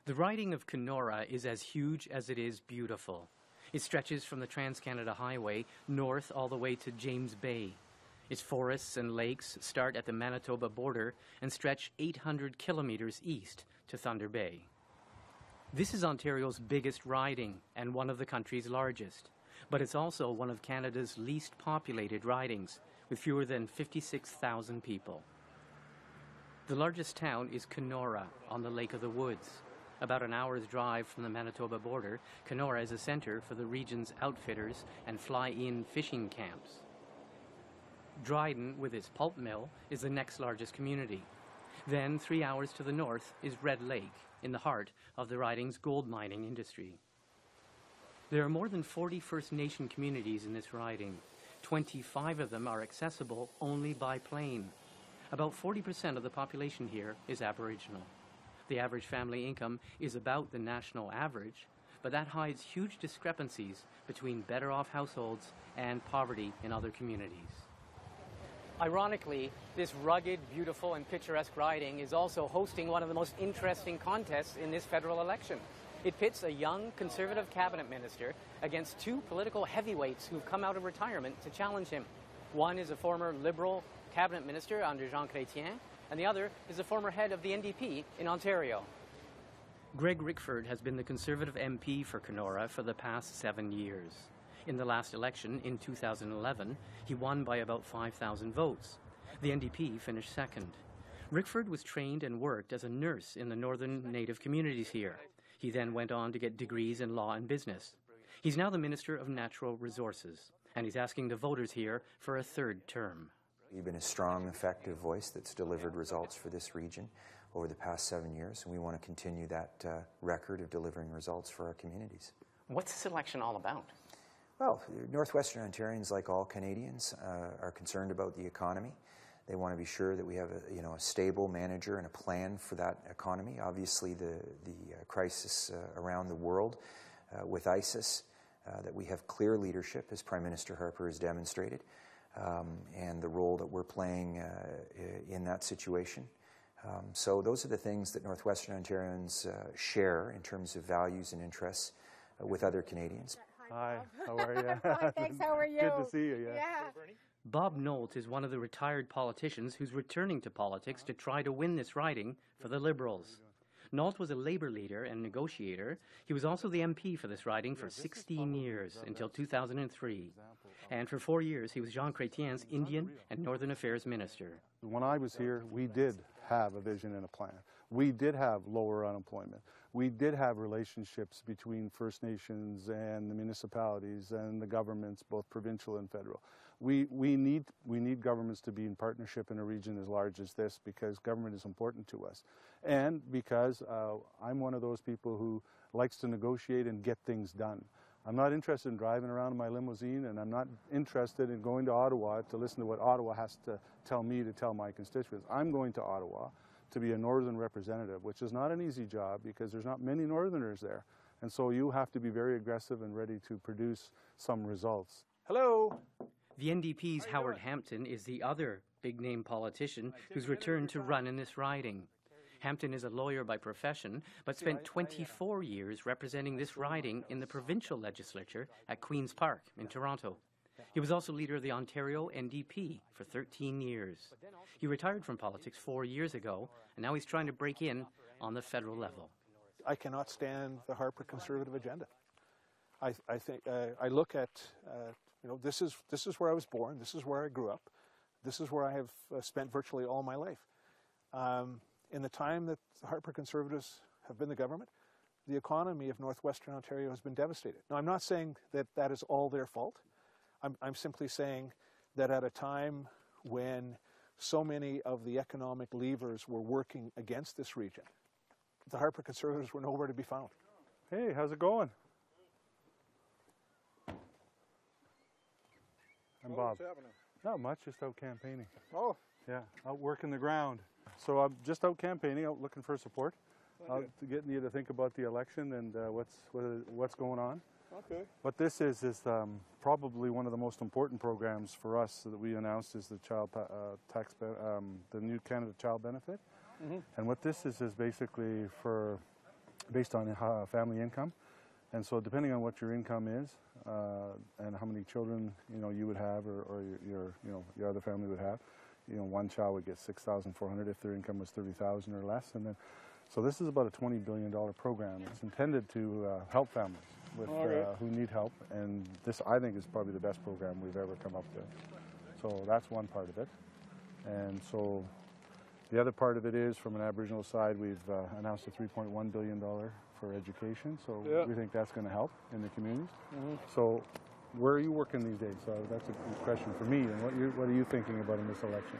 The riding of Kenora is as huge as it is beautiful. It stretches from the Trans-Canada Highway north all the way to James Bay. Its forests and lakes start at the Manitoba border and stretch 800 kilometers east to Thunder Bay. This is Ontario's biggest riding and one of the country's largest, but it's also one of Canada's least populated ridings, with fewer than 56,000 people. The largest town is Kenora on the Lake of the Woods. About an hour's drive from the Manitoba border, Kenora is a center for the region's outfitters and fly-in fishing camps. Dryden, with its pulp mill, is the next largest community. Then, 3 hours to the north, is Red Lake, in the heart of the riding's gold mining industry. There are more than 40 First Nation communities in this riding. 25 of them are accessible only by plane. About 40% of the population here is Aboriginal. The average family income is about the national average, but that hides huge discrepancies between better-off households and poverty in other communities. Ironically, this rugged, beautiful, and picturesque riding is also hosting one of the most interesting contests in this federal election. It pits a young Conservative cabinet minister against two political heavyweights who've come out of retirement to challenge him. One is a former Liberal cabinet minister under Jean Chrétien, and the other is the former head of the NDP in Ontario. Greg Rickford has been the Conservative MP for Kenora for the past 7 years. In the last election, in 2011, he won by about 5,000 votes. The NDP finished second. Rickford was trained and worked as a nurse in the northern Native communities here. He then went on to get degrees in law and business. He's now the Minister of Natural Resources, and he's asking the voters here for a third term. You've been a strong, effective voice that's delivered results for this region over the past 7 years, and we want to continue that record of delivering results for our communities. What's this election all about? Well, Northwestern Ontarians, like all Canadians, are concerned about the economy. They want to be sure that we have a stable manager and a plan for that economy. Obviously, the crisis around the world with ISIS, that we have clear leadership, as Prime Minister Harper has demonstrated, and the role that we're playing in that situation. So those are the things that Northwestern Ontarians share in terms of values and interests with other Canadians. Hi, how are you? Hi, thanks, how are you? Good to see you, yeah. Bob Knowles is one of the retired politicians who's returning to politics to try to win this riding for the Liberals. Knowles was a Labour leader and negotiator. He was also the MP for this riding for 16 years, until 2003. And for 4 years, he was Jean Chrétien's Indian and Northern Affairs Minister. When I was here, we did have a vision and a plan. We did have lower unemployment. We did have relationships between First Nations and the municipalities and the governments, both provincial and federal. We need governments to be in partnership in a region as large as this, because government is important to us. And because I'm one of those people who likes to negotiate and get things done. I'm not interested in driving around in my limousine, and I'm not interested in going to Ottawa to listen to what Ottawa has to tell me to tell my constituents. I'm going to Ottawa to be a northern representative, which is not an easy job because there's not many northerners there. And so you have to be very aggressive and ready to produce some results. Hello. The NDP's Howard Hampton is the other big-name politician who's returned to run in this riding. Hampton is a lawyer by profession, but spent 24 years representing this riding in the provincial legislature at Queen's Park in Toronto. He was also leader of the Ontario NDP for 13 years. He retired from politics 4 years ago, and now he's trying to break in on the federal level. I cannot stand the Harper Conservative agenda. I think I look at this is where I was born. This is where I grew up. This is where I have spent virtually all my life. In the time that the Harper Conservatives have been the government, the economy of Northwestern Ontario has been devastated. Now, I'm not saying that that is all their fault. I'm simply saying that at a time when so many of the economic levers were working against this region, the Harper Conservatives were nowhere to be found. Hey, how's it going? I'm Bob. What's happening? Not much, just out campaigning. Oh. Yeah, out working the ground. So I'm just out campaigning, out looking for support, out to getting you to think about the election and what's going on. Okay. What this is probably one of the most important programs for us that we announced is the the new Canada Child Benefit. Mm-hmm. And what this is basically for based on family income. And so depending on what your income is and how many children you would have or your other family would have, one child would get $6,400 if their income was $30,000 or less. And then, so this is about a $20 billion program. It's intended to help families with who need help, and this, I think, is probably the best program we've ever come up with. So that's one part of it. And so the other part of it is, from an Aboriginal side, we've announced a $3.1 billion for education, so we think that's going to help in the communities. So where are you working these days? So that's a good question for me, and what are you thinking about in this election?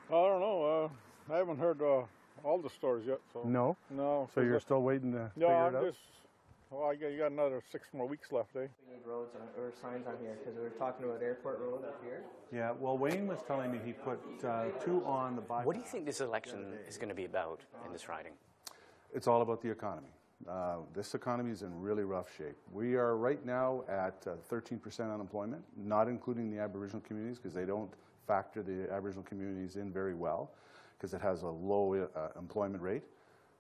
I don't know. I haven't heard all the stories yet. So. No? No. So you're still waiting to figure it out? Well, you got another 6 more weeks left, eh? We need roads or signs on here because we were talking about Airport Road up here. Yeah, well, Wayne was telling me he put 2 on the bypass. What do you think this election is going to be about in this riding? It's all about the economy. This economy is in really rough shape. We are right now at 13% unemployment, not including the Aboriginal communities, because they don't factor the Aboriginal communities in very well, because it has a low employment rate.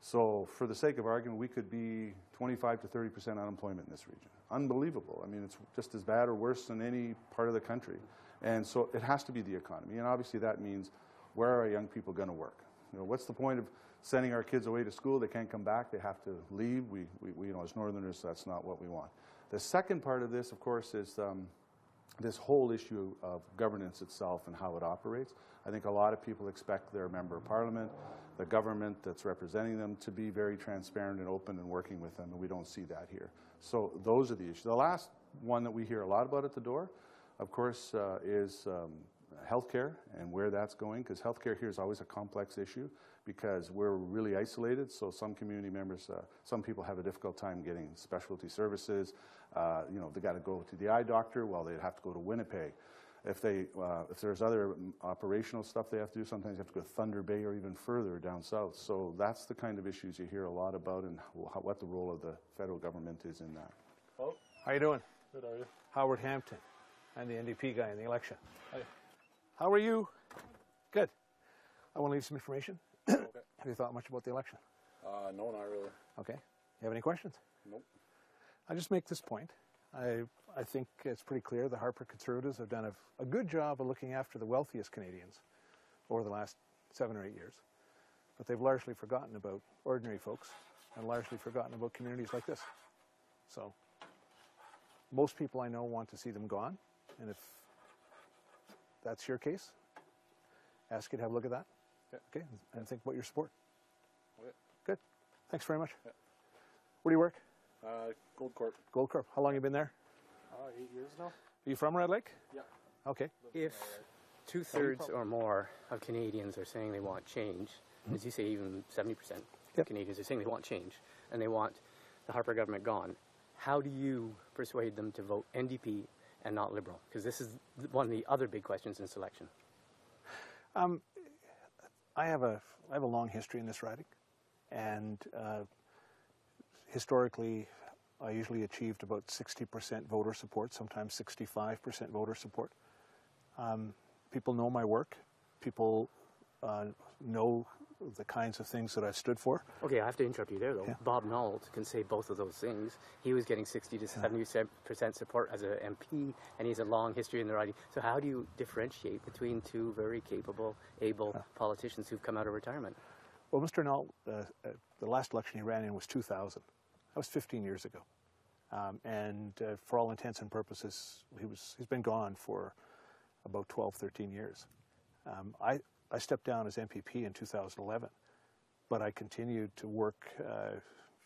So for the sake of argument, we could be 25 to 30% unemployment in this region. Unbelievable. I mean, it's just as bad or worse than any part of the country. And so it has to be the economy. And obviously that means, where are our young people going to work? What's the point of sending our kids away to school? They can't come back. They have to leave. We as Northerners, that's not what we want. The second part of this, of course, is this whole issue of governance itself and how it operates. I think a lot of people expect their member of parliament, the government that's representing them, to be very transparent and open and working with them, and we don't see that here. So those are the issues. The last one that we hear a lot about at the door, of course, is healthcare and where that's going, because healthcare here is always a complex issue because we're really isolated. So some community members, some people have a difficult time getting specialty services. They got to go to the eye doctor. Well, they'd have to go to Winnipeg. If there's other operational stuff they have to do, sometimes you have to go to Thunder Bay or even further down south. So that's the kind of issues you hear a lot about, and what the role of the federal government is in that. Oh, how you doing? Good, are you? Howard Hampton. I'm the NDP guy in the election. Hi. How are you? Good. I want to leave some information. Okay. Have you thought much about the election? No, not really. Okay. You have any questions? Nope. I'll just make this point. I think it's pretty clear the Harper Conservatives have done a good job of looking after the wealthiest Canadians over the last 7 or 8 years. But they've largely forgotten about ordinary folks and largely forgotten about communities like this. So most people I know want to see them gone. And if that's your case, ask you to have a look at that. Yeah. Okay, and think about your support. Okay. Good. Thanks very much. Yeah. Where do you work? Gold Corp. Gold Corp. How long have you been there? 8 years now. Are you from Red Lake? Yeah. Okay. If 2/3 or more of Canadians are saying they want change, as you say, even 70% of Canadians are saying they want change, and they want the Harper government gone, how do you persuade them to vote NDP and not Liberal? Because this is one of the other big questions in this election. I have a long history in this riding, and historically, I usually achieved about 60% voter support, sometimes 65% voter support. People know my work. People know the kinds of things that I've stood for. Okay, I have to interrupt you there, though. Yeah. Bob Knowles can say both of those things. He was getting 60 to 70% support as an MP, and he has a long history in the riding. So how do you differentiate between two very capable, able politicians who've come out of retirement? Well, Mr. Knowles, the last election he ran in was 2000. That was 15 years ago. And for all intents and purposes, he's been gone for about 12, 13 years. I stepped down as MPP in 2011, but I continued to work,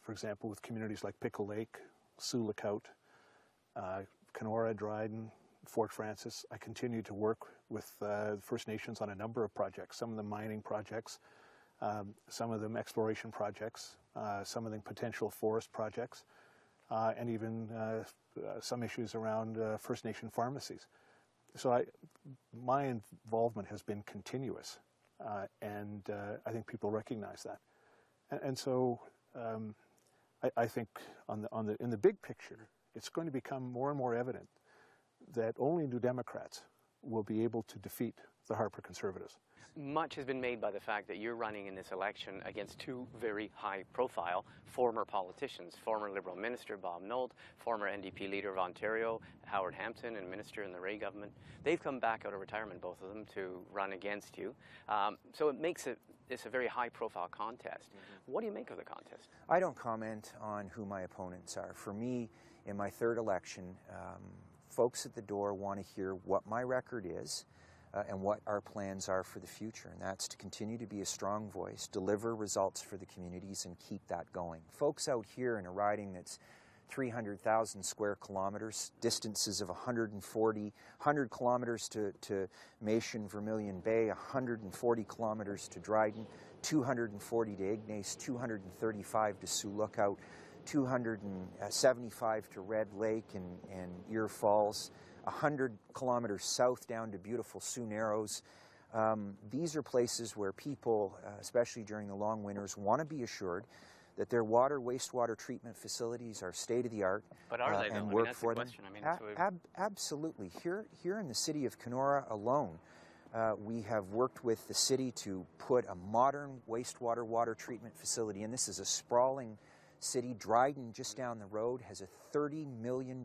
for example, with communities like Pickle Lake, Sioux Lookout, Kenora, Dryden, Fort Francis. I continued to work with First Nations on a number of projects, some of them mining projects, some of them exploration projects, some of them potential forest projects, and even some issues around First Nation pharmacies. So my involvement has been continuous, and I think people recognize that. And so I think in the big picture, it's going to become more and more evident that only New Democrats will be able to defeat the Harper Conservatives. Much has been made by the fact that you're running in this election against two very high-profile former politicians, former Liberal Minister Bob Knowles, former NDP leader of Ontario, Howard Hampton, and Minister in the Ray government. They've come back out of retirement, both of them, to run against you. So it makes it's a very high-profile contest. What do you make of the contest? I don't comment on who my opponents are. For me, in my third election, folks at the door want to hear what my record is, and what our plans are for the future, and that's to continue to be a strong voice, deliver results for the communities, and keep that going. Folks out here in a riding that's 300,000 square kilometers, distances of 100 kilometers to Mayshon, Vermilion Bay, 140 kilometers to Dryden, 240 to Ignace, 235 to Sioux Lookout, 275 to Red Lake and Ear Falls, 100 kilometers south down to beautiful Sioux Narrows. These are places where people, especially during the long winters, want to be assured that their wastewater treatment facilities are state-of-the-art and work for them. Absolutely. Here in the city of Kenora alone, we have worked with the city to put a modern water treatment facility in. This is a sprawling city. Dryden, just down the road, has a $30 million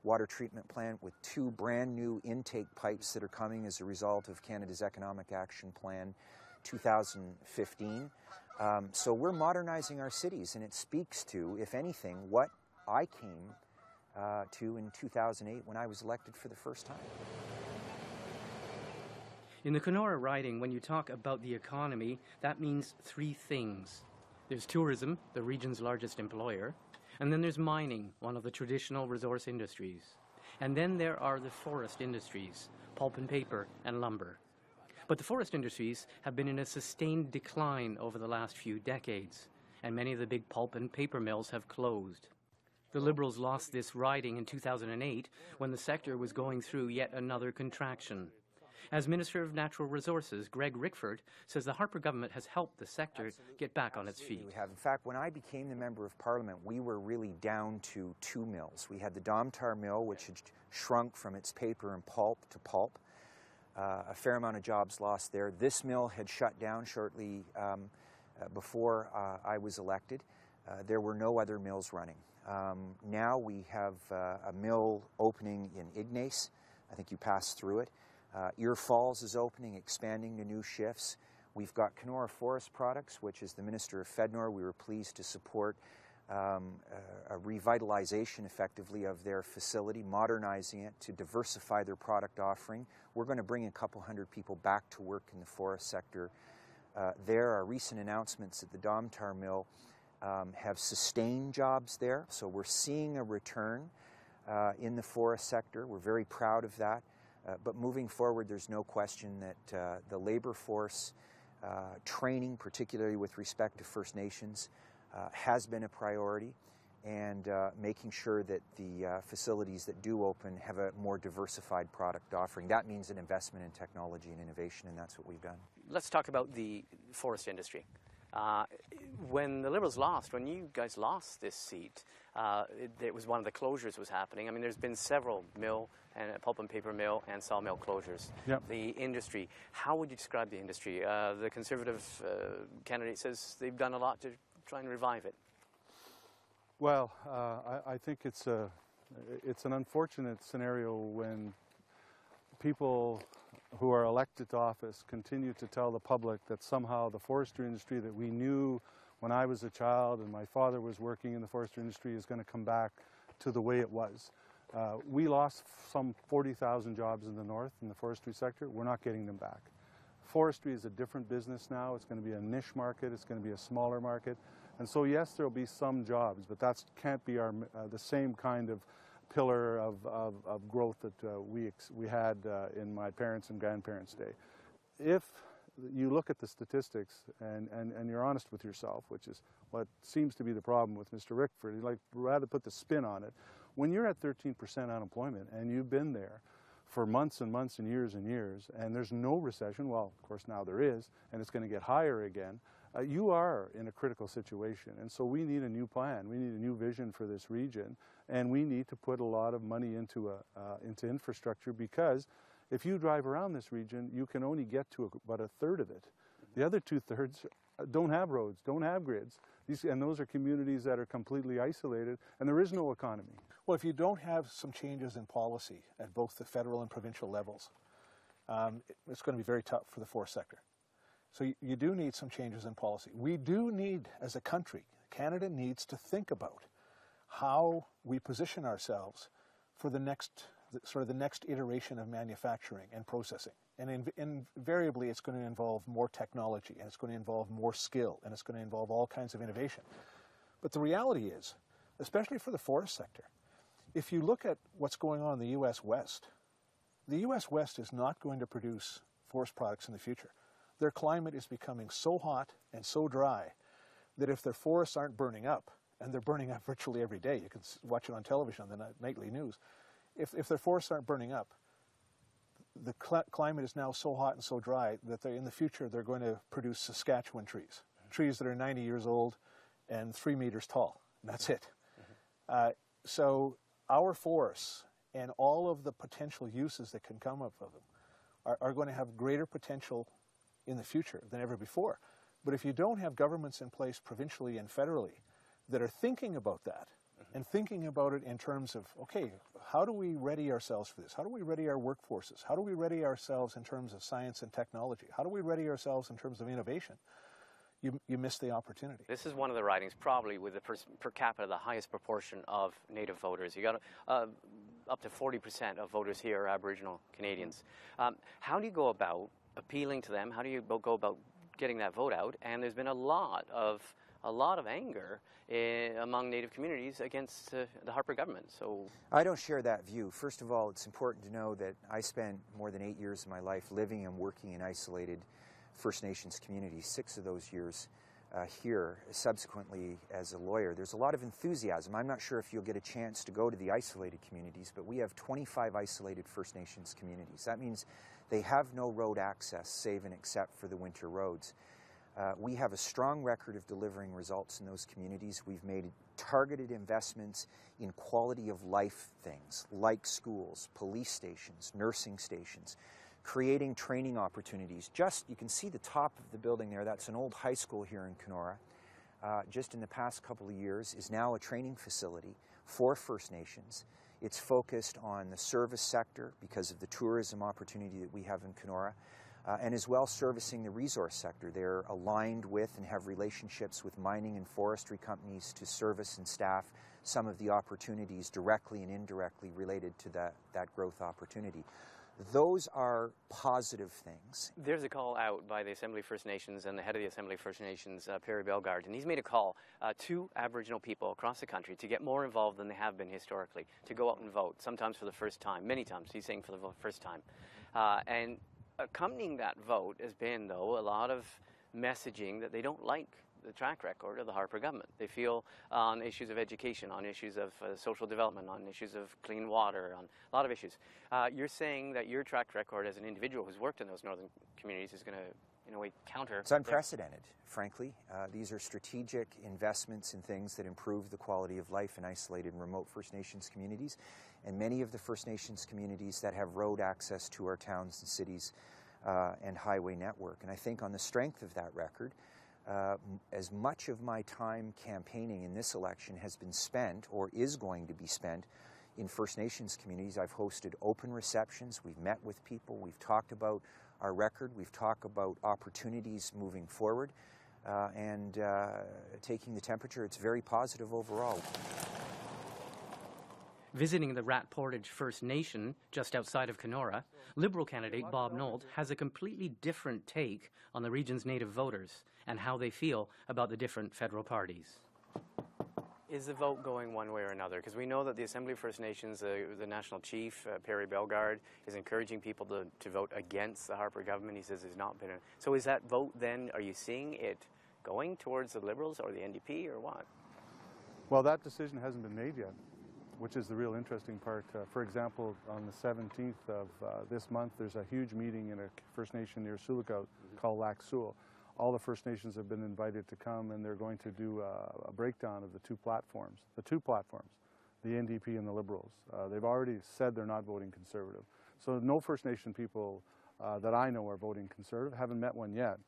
water treatment plant with 2 brand new intake pipes that are coming as a result of Canada's Economic Action Plan 2015. So we're modernizing our cities, and it speaks to, if anything, what I came to in 2008 when I was elected for the first time. In the Kenora riding, when you talk about the economy, that means 3 things. There's tourism, the region's largest employer. And then there's mining, one of the traditional resource industries. And then there are the forest industries, pulp and paper and lumber. But the forest industries have been in a sustained decline over the last few decades, and many of the big pulp and paper mills have closed. The Liberals lost this riding in 2008 when the sector was going through yet another contraction. As Minister of Natural Resources, Greg Rickford says the Harper government has helped the sector get back on its feet. We have. In fact, when I became the Member of Parliament, we were really down to 2 mills. We had the Domtar mill, which had shrunk from its paper and pulp to pulp. A fair amount of jobs lost there. This mill had shut down shortly before I was elected. There were no other mills running. Now we have a mill opening in Ignace. I think you passed through it. Ear Falls is opening, expanding to new shifts. We've got Kenora Forest Products, which is the Minister of Fednor. We were pleased to support a revitalization, effectively, of their facility, modernizing it to diversify their product offering. We're going to bring a couple hundred people back to work in the forest sector. There are recent announcements at the Domtar mill have sustained jobs there, so we're seeing a return in the forest sector. We're very proud of that. But moving forward, there's no question that the labor force training, particularly with respect to First Nations, has been a priority, and making sure that the facilities that do open have a more diversified product offering. That means an investment in technology and innovation, and that's what we've done. Let's talk about the forest industry. When the Liberals lost, when you guys lost this seat, it was one of the closures was happening. I mean, there's been several pulp and paper mill and sawmill closures. Yep. The industry, how would you describe the industry? The Conservative candidate says they've done a lot to try and revive it. Well, I think it's an unfortunate scenario when people who are elected to office continue to tell the public that somehow the forestry industry that we knew when I was a child and my father was working in the forestry industry is going to come back to the way it was. We lost some 40,000 jobs in the north in the forestry sector. We're not getting them back. Forestry is a different business now. It's going to be a niche market. It's going to be a smaller market. And so, yes, there will be some jobs, but that can't be the same kind of pillar of growth that we had in my parents' and grandparents' day. If you look at the statistics and you're honest with yourself, which is what seems to be the problem with Mr. Rickford, he'd rather put the spin on it. When you're at 13% unemployment and you've been there for months and months and years, and there's no recession, well, of course now there is, and it's going to get higher again, you are in a critical situation. And so we need a new plan. We need a new vision for this region. And we need to put a lot of money into infrastructure, because if you drive around this region, you can only get to about a third of it. The other 2/3 don't have roads, don't have grids. And those are communities that are completely isolated, and there is no economy. Well, if you don't have some changes in policy at both the federal and provincial levels, it's going to be very tough for the forest sector. So you do need some changes in policy. We do need, as a country, Canada needs to think about how we position ourselves for the next iteration of manufacturing and processing. And invariably, it's going to involve more technology, and it's going to involve more skill, and it's going to involve all kinds of innovation. But the reality is, especially for the forest sector, if you look at what's going on in the U.S. West, the U.S. West is not going to produce forest products in the future. Their climate is becoming so hot and so dry that if their forests aren't burning up, and they're burning up virtually every day, you can watch it on television on the nightly news, if their forests aren't burning up, the climate is now so hot and so dry that in the future they're going to produce Saskatchewan trees, trees that are 90 years old and 3 meters tall. And that's it. So our forests and all of the potential uses that can come up of them are going to have greater potential in the future than ever before. But if you don't have governments in place provincially and federally that are thinking about that, and thinking about it in terms of, okay, how do we ready ourselves for this? How do we ready our workforces? How do we ready ourselves in terms of science and technology? How do we ready ourselves in terms of innovation? You miss the opportunity. This is one of the ridings probably with the per capita the highest proportion of Native voters. You got up to 40% of voters here are Aboriginal Canadians. How do you go about appealing to them? How do you go about getting that vote out? And there's been a lot of anger among Native communities against the Harper government. So I don't share that view. First of all, it's important to know that I spent more than 8 years of my life living and working in isolated First Nations communities, 6 of those years here, subsequently as a lawyer. There's a lot of enthusiasm. I'm not sure if you'll get a chance to go to the isolated communities, but we have 25 isolated First Nations communities. That means they have no road access, save and except for the winter roads. We have a strong record of delivering results in those communities. We've made targeted investments in quality of life things like schools, police stations, nursing stations, creating training opportunities. You can see the top of the building there. That's an old high school here in Kenora. Just in the past couple of years is now a training facility for First Nations. It's focused on the service sector because of the tourism opportunity that we have in Kenora. And as well servicing the resource sector. They're aligned with and have relationships with mining and forestry companies to service and staff some of the opportunities directly and indirectly related to that growth opportunity. Those are positive things. There's a call out by the Assembly First Nations and the head of the Assembly First Nations, Perry Bellegarde, and he's made a call to Aboriginal people across the country to get more involved than they have been historically, to go out and vote, sometimes for the first time, many times, he's saying for the first time. And accompanying that vote has been, though, a lot of messaging that they don't like the track record of the Harper government. They feel on issues of education, on issues of social development, on issues of clean water, on a lot of issues. You're saying that your track record as an individual who's worked in those northern communities is going to, in a way, counter... It's unprecedented, frankly. These are strategic investments in things that improve the quality of life in isolated and remote First Nations communities. And many of the First Nations communities that have road access to our towns and cities and highway network. And I think on the strength of that record, as much of my time campaigning in this election has been spent, or is going to be spent, in First Nations communities. I've hosted open receptions, we've met with people, we've talked about our record, we've talked about opportunities moving forward, and taking the temperature, it's very positive overall. Visiting the Rat Portage First Nation, just outside of Kenora, Liberal candidate Bob Knowles has a completely different take on the region's Native voters and how they feel about the different federal parties. Is the vote going one way or another? Because we know that the Assembly of First Nations, the National Chief, Perry Bellegarde, is encouraging people to vote against the Harper government. He says there's not been a... So is that vote then, are you seeing it going towards the Liberals or the NDP or what? Well, that decision hasn't been made yet, which is the real interesting part. For example, on the 17th of this month, there's a huge meeting in a First Nation near Sulikout called Lac Sul. all the First Nations have been invited to come, and they're going to do a breakdown of the two platforms, the NDP and the Liberals. They've already said they're not voting Conservative. So no First Nation people that I know are voting Conservative. Haven't met one yet,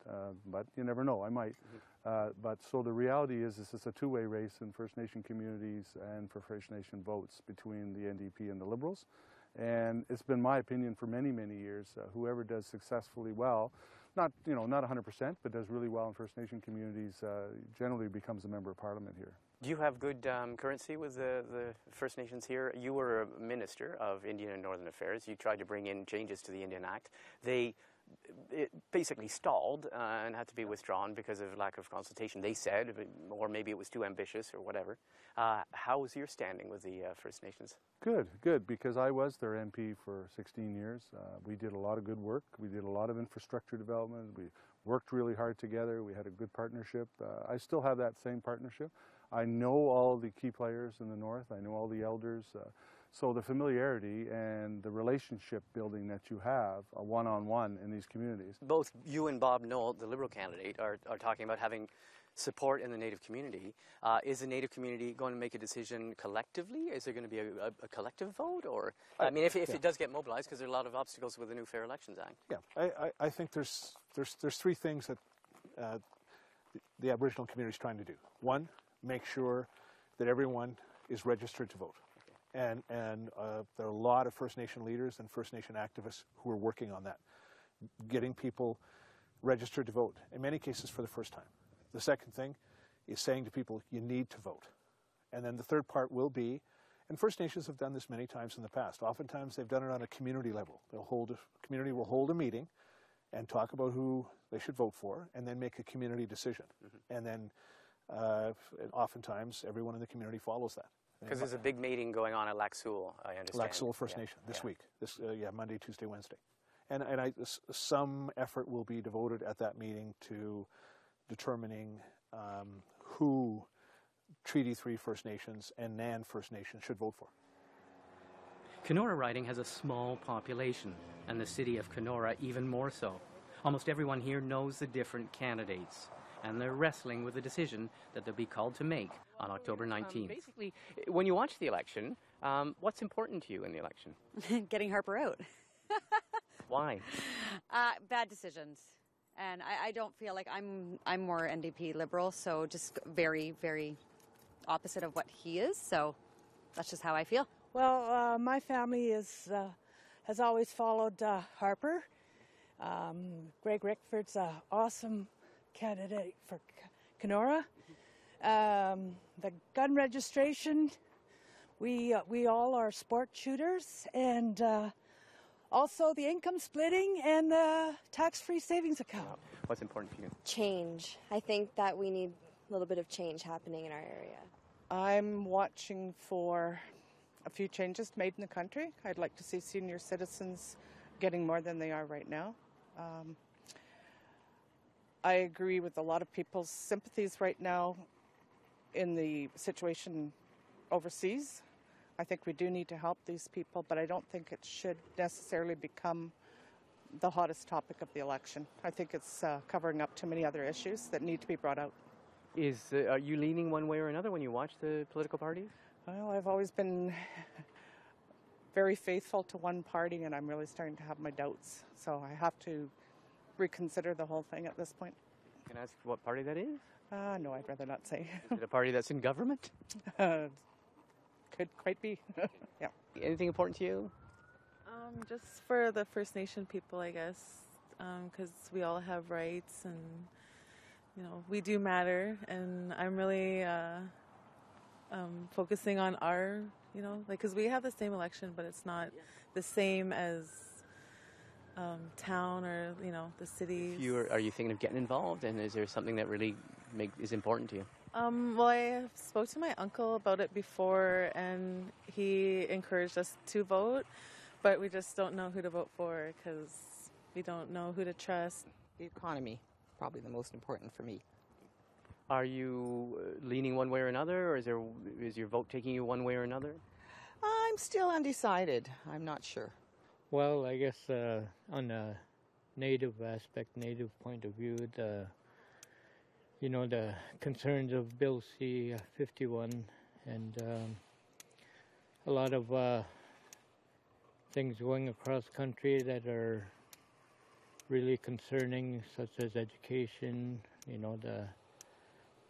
but you never know, I might. But so the reality is it's a two-way race in First Nation communities and for First Nation votes between the NDP and the Liberals. And it's been my opinion for many, many years, whoever does successfully well, not 100%, but does really well in First Nation communities, generally becomes a member of Parliament here. Do you have good currency with the First Nations here? You were a minister of Indian and Northern Affairs. You tried to bring in changes to the Indian Act. It basically stalled and had to be withdrawn because of lack of consultation, they said, or maybe it was too ambitious or whatever. How was your standing with the First Nations? Good, because I was their MP for 16 years. We did a lot of good work. We did a lot of infrastructure development. We worked really hard together. We had a good partnership. I still have that same partnership. I know all the key players in the North. I know all the elders. So the familiarity and the relationship building that you have one-on-one in these communities. Both you and Bob Knowles, the Liberal candidate, are talking about having support in the Native community. Is the Native community going to make a decision collectively? Is there going to be a collective vote? Or I mean, if it does get mobilized, because there are a lot of obstacles with the new Fair Elections Act. Yeah, I think there's three things that the Aboriginal community is trying to do. One, make sure that everyone is registered to vote. And there are a lot of First Nation leaders and First Nation activists who are working on that, getting people registered to vote, in many cases for the first time. The second thing is saying to people, you need to vote. And then the third part will be, and First Nations have done this many times in the past, oftentimes they've done it on a community level. Community will hold a meeting and talk about who they should vote for, and then make a community decision. Mm-hmm. And then oftentimes everyone in the community follows that. Because there's a big meeting going on at Lac Seul, I understand. Lac Seul First Nation this week. Monday, Tuesday, Wednesday. And some effort will be devoted at that meeting to determining who Treaty 3 First Nations and NAN First Nations should vote for. Kenora riding has a small population, and the city of Kenora even more so. Almost everyone here knows the different candidates, and they're wrestling with a decision that they'll be called to make on October 19th. Basically, when you watch the election, what's important to you in the election? Getting Harper out. Why? Bad decisions. And I don't feel like I'm more NDP Liberal, so just very, very opposite of what he is. So that's just how I feel. Well, my family has always followed Harper. Greg Rickford's an awesome candidate for Kenora. The gun registration, we all are sport shooters, and also the income splitting and the tax-free savings account. What's important to you? Change. I think that we need a little bit of change happening in our area. I'm watching for a few changes made in the country. I'd like to see senior citizens getting more than they are right now. I agree with a lot of people's sympathies right now in the situation overseas. I think we do need to help these people, but I don't think it should necessarily become the hottest topic of the election. I think it's covering up too many other issues that need to be brought out. Are you leaning one way or another when you watch the political parties? Well, I've always been very faithful to one party, and I'm really starting to have my doubts. So I have to reconsider the whole thing at this point. Can I ask what party that is? No, I'd rather not say. Is it a party that's in government? Could quite be. Yeah. Anything important to you? Just for the First Nation people, I guess, because we all have rights, and we do matter. And I'm really focusing on our, because we have the same election, but it's not the same as town or the cities. Are you thinking of getting involved? And is there something that really is important to you? Well, I spoke to my uncle about it before, and he encouraged us to vote, but we just don't know who to vote for because we don't know who to trust. The economy, probably the most important for me. Are you leaning one way or another, or is your vote taking you one way or another? I'm still undecided. I'm not sure. Well, I guess on a native aspect, native point of view, you know, the concerns of Bill C-51 and a lot of things going across the country that are really concerning, such as education, you know,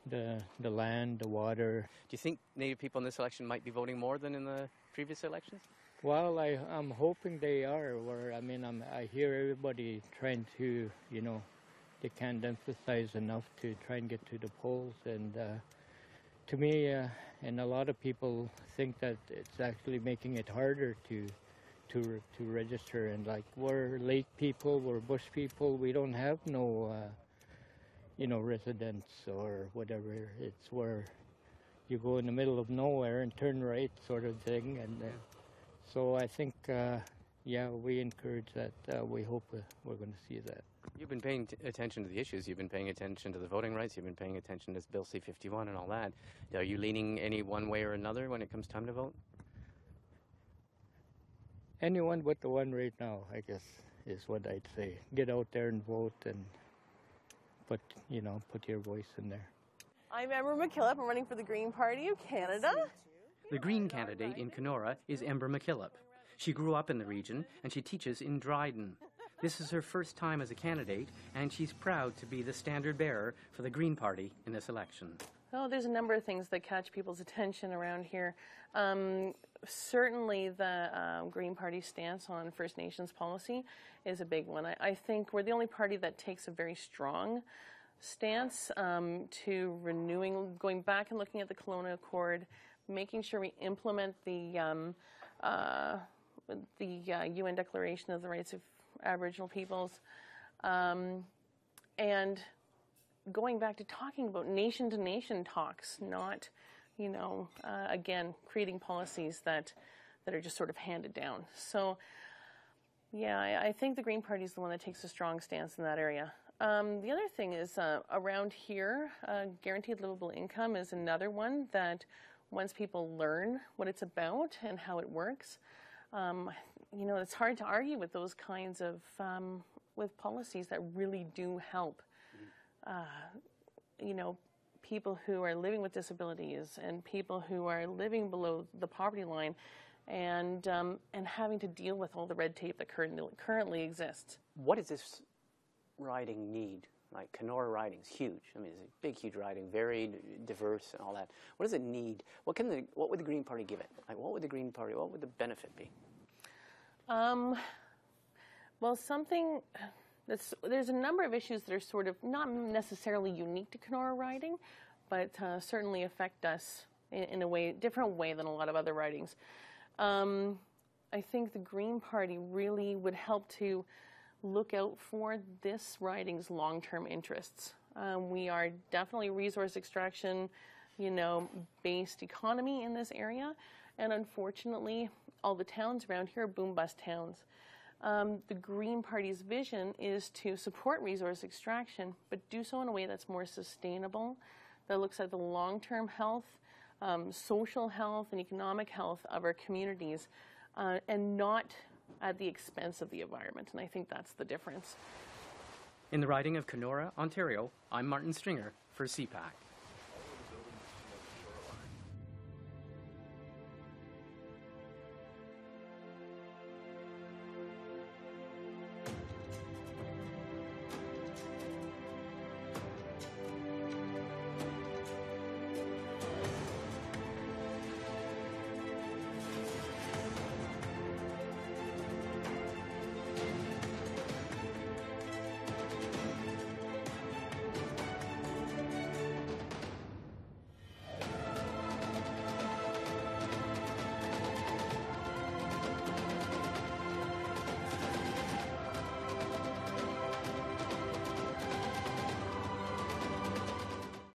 the land, the water. Do you think Native people in this election might be voting more than in the previous elections? Well, I'm hoping they are. I mean, I hear everybody trying to, you know, they can't emphasize enough to try and get to the polls. And to me, and a lot of people think that it's actually making it harder to register. And like, we're lake people, we're bush people, we don't have no, you know, residents or whatever. It's where you go in the middle of nowhere and turn right, sort of thing. And so I think, yeah, we encourage that. We hope we're going to see that. You've been paying attention to the issues. You've been paying attention to the voting rights. You've been paying attention to Bill C-51 and all that. Are you leaning any one way or another when it comes time to vote? Anyone but the one right now, I guess, is what I'd say. Get out there and vote and put your voice in there. I'm Ember Mckillop. I'm running for the Green Party of Canada. The Green candidate in Kenora is Ember Mckillop. She grew up in the region and she teaches in Dryden. This is her first time as a candidate, and she's proud to be the standard bearer for the Green Party in this election. Oh, there's a number of things that catch people's attention around here. Certainly the Green Party stance on First Nations policy is a big one. I think we're the only party that takes a very strong stance to renewing, going back and looking at the Kelowna Accord, making sure we implement the UN Declaration of the Rights of Aboriginal Peoples, and going back to talking about nation-to-nation talks, not, you know, again, creating policies that are just sort of handed down. So, yeah, I think the Green Party is the one that takes a strong stance in that area. The other thing is, around here, guaranteed livable income is another one that once people learn what it's about and how it works, you know, it's hard to argue with those kinds of, with policies that really do help, you know, people who are living with disabilities and people who are living below the poverty line and having to deal with all the red tape that currently exists. What does this riding need? Like, Kenora riding is huge. I mean, it's a big, huge riding, very diverse and all that. What does it need? What would the Green Party give it? Like, what would the benefit be? Well, there's a number of issues that are sort of not necessarily unique to Kenora riding, but certainly affect us in a different way than a lot of other ridings. I think the Green Party really would help to look out for this riding's long-term interests. We are definitely resource extraction, you know, based economy in this area, and unfortunately, all the towns around here are boom-bust towns. The Green Party's vision is to support resource extraction, but do so in a way that's more sustainable, that looks at the long-term health, social health, and economic health of our communities, and not at the expense of the environment. And I think that's the difference. In the riding of Kenora, Ontario, I'm Martin Stringer for CPAC.